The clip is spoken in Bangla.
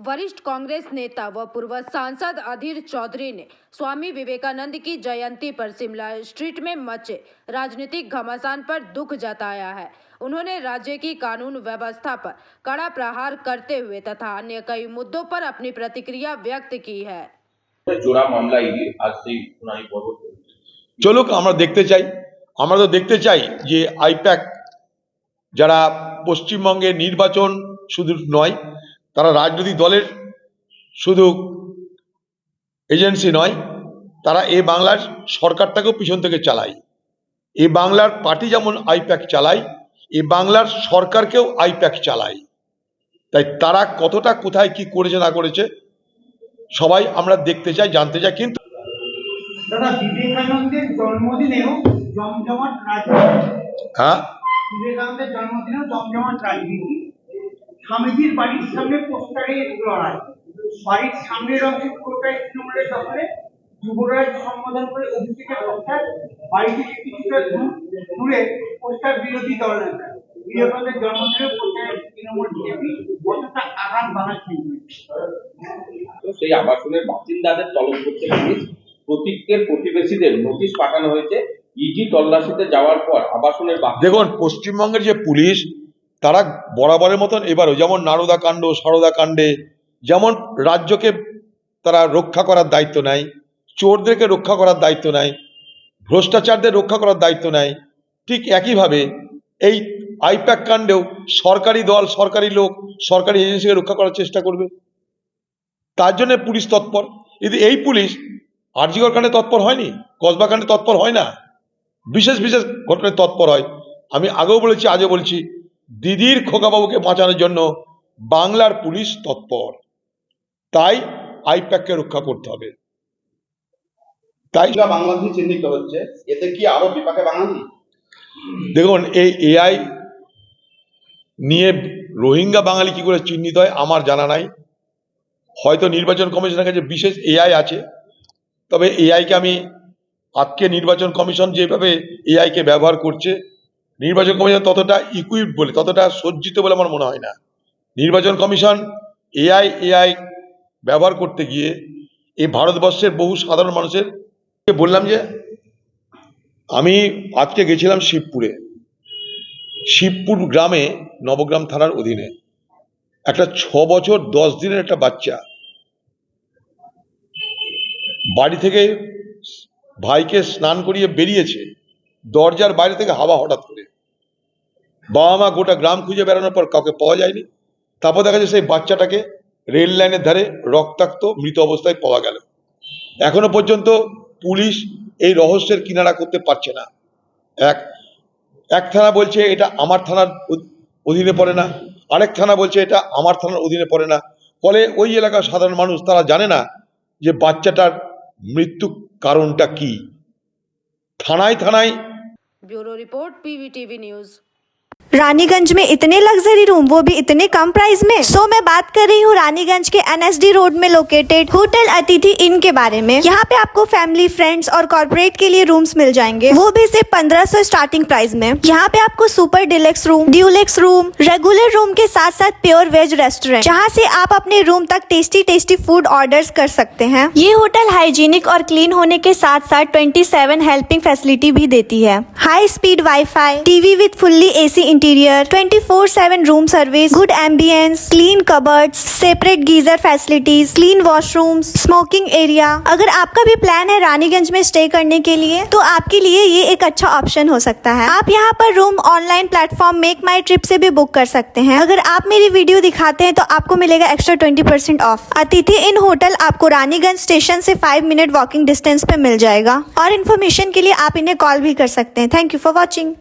वरिष्ठ कांग्रेस नेता व पूर्व सांसद अधीर चौधरी ने स्वामी विवेकानंद की जयंती पर शिमला स्ट्रीट में मचे राजनीतिक घमासान पर दुख जताया है। उन्होंने राज्य की कानून व्यवस्था पर कड़ा प्रहार करते हुए तथा अन्य कई मुद्दों पर अपनी प्रतिक्रिया व्यक्त की है। जोड़ा मामला आज से सुनाई पर्व চলুক, আমরা তো দেখতে চাই যে আইপ্যাক যারা পশ্চিমবঙ্গে নির্বাচন শুধু নয়, তারা রাজনৈতিক দলের শুধু এজেন্সি নয়, তারা এই বাংলার সরকারটাকেও পিছন থেকে চালায়। এই বাংলার পার্টি যেমন আইপ্যাক চালায়, এই বাংলার সরকারকেও আইপ্যাক চালায়। তাই তারা কতটা কোথায় কি করেছে না করেছে সবাই আমরা দেখতে চাই, জানতে চাই। কিন্তু দাদা, বিবেকানন্দের জন্মদিনেও জমজমাট রাজনীতি। হ্যাঁ, বিবেকানন্দের জন্মদিনেও জমজমাট রাজনীতি। স্বামীজির বাড়ির সামনে পোস্টারে লড়াই, বাড়ির সামনের অংশে পুরোটাই তৃণমূলের দখলে। যুবরাজ সম্বোধন করে অভিষেকের পোস্টার, বাড়ি থেকে কিছুটা দূরে পোস্টার বিরোধী দল নেতা। বিবেকানন্দের জন্মদিনেও পোস্টারে তৃণমূল বিজেপি কতটা আঘাত বানাচ্ছে। সেই আবাসনের বাসিন্দাদের তলব করতে পুলিশ, প্রতীকের প্রতিবেশীদের নোটিশ পাঠানো হয়েছে। ইডি তল্লাশিতে যাওয়ার পর আবাসনের দেখুন, পশ্চিমবঙ্গের যে পুলিশ তারা বরাবরের মতন এবারও যেমন নারদা কাণ্ড সারদা কাণ্ডে যেমন রাজ্যকে তারা রক্ষা করার দায়িত্ব নেয়, চোরদেরকে রক্ষা করার দায়িত্ব নেয়, ভ্রষ্টাচারদের রক্ষা করার দায়িত্ব নেয়, ঠিক একইভাবে এই আইপ্যাক কাণ্ডেও সরকারি দল, সরকারি লোক, সরকারি এজেন্সিকে রক্ষা করার চেষ্টা করবে। তার জন্য পুলিশ তৎপর। কিন্তু এই পুলিশ আরজিকর কাণ্ডে তৎপর হয়নি, কসবা কাণ্ডে তৎপর হয় না, বিশেষ বিশেষ ঘটনায় তৎপর হয়। আমি আগেও বলেছি, আজও বলছি, দিদির খোকাবাবুকে বাঁচানোর জন্য বাংলার পুলিশ তৎপর। তাই আইপ্যাককে রক্ষা করতে হবে। তাই বাংলাদেশি চিহ্নিত হচ্ছে, এতে কি আরো বিপাকে বাঙালি? দেখুন, এই এআই নিয়ে রোহিঙ্গা বাঙালি কি করে চিহ্নিত হয় আমার জানা নাই। হয়তো নির্বাচন কমিশনের কাছে বিশেষ এআই আছে, তবে এআইকে আমি আজকে নির্বাচন কমিশন যেভাবে এআইকে ব্যবহার করছে, নির্বাচন কমিশন ততটা ইকুইপড বলে, ততটা সজ্জিত বলে আমার মনে হয় না। নির্বাচন কমিশন এআই ব্যবহার করতে গিয়ে এই ভারতবর্ষের বহু সাধারণ মানুষের বললাম যে আমি আজকে গেছিলাম শিবপুর গ্রামে, নবগ্রাম থানার অধীনে একটা 6 বছর 10 দিনের একটা বাচ্চা বাড়ি থেকে ভাইকে স্নান করিয়ে বেরিয়েছে, দরজার বাইরে থেকে হাওয়া হঠাৎ করে, বাবা মা গোটা গ্রাম খুঁজে বেড়ানোর পর কাউকে পাওয়া যায়নি। তারপর দেখা যায় সেই বাচ্চাটাকে রেল লাইনের ধারে রক্তাক্ত মৃত অবস্থায় পাওয়া গেল। এখনো পর্যন্ত পুলিশ এই রহস্যের কিনারা করতে পারছে না। এক থানা বলছে এটা আমার থানার অধীনে পড়ে না, আরেক থানা বলছে এটা আমার থানার অধীনে পড়ে না। ফলে ওই এলাকার সাধারণ মানুষ তারা জানে না যে বাচ্চাটার মৃত্যু কারণটা কি। থানায় bureau report PVTV news. Raniganj में इतने लग्जरी रूम, वो भी इतने कम प्राइस में। मैं बात कर रही हूँ रानीगंज के एनएसडी रोड में लोकेटेड होटल अतिथि इन के बारे में। यहाँ पे आपको फैमिली, फ्रेंड्स और कॉर्पोरेट के लिए रूम्स मिल जाएंगे, वो भी सिर्फ 1500 स्टार्टिंग प्राइस में। यहाँ पे आपको super deluxe room, Dulux room, regular room के साथ साथ प्योर वेज रेस्टोरेंट, जहाँ से आप अपने रूम तक टेस्टी फूड ऑर्डर्स कर सकते हैं। ये होटल हाइजीनिक और क्लीन होने के साथ साथ 27 हेल्पिंग फैसिलिटी भी देती है। High speed wifi, TV with fully AC interior, 24/7 room service, good ambience, clean cupboards, separate geyser facilities, clean washrooms, smoking area. अगर आपका भी प्लान है रानीगंज में स्टे करने के लिए, तो आपके लिए ये एक अच्छा ऑप्शन हो सकता है। आप यहाँ पर रूम ऑनलाइन प्लेटफॉर्म मेक माई ट्रिप से भी बुक कर सकते हैं। अगर आप मेरी वीडियो दिखाते हैं तो आपको मिलेगा एक्स्ट्रा 20% ऑफ। अतिथि इन होटल आपको रानीगंज स्टेशन से 5 मिनट वॉकिंग डिस्टेंस पे मिल जाएगा। और इन्फॉर्मेशन के लिए आप इन्हें कॉल भी कर सकते हैं। Thank you for watching.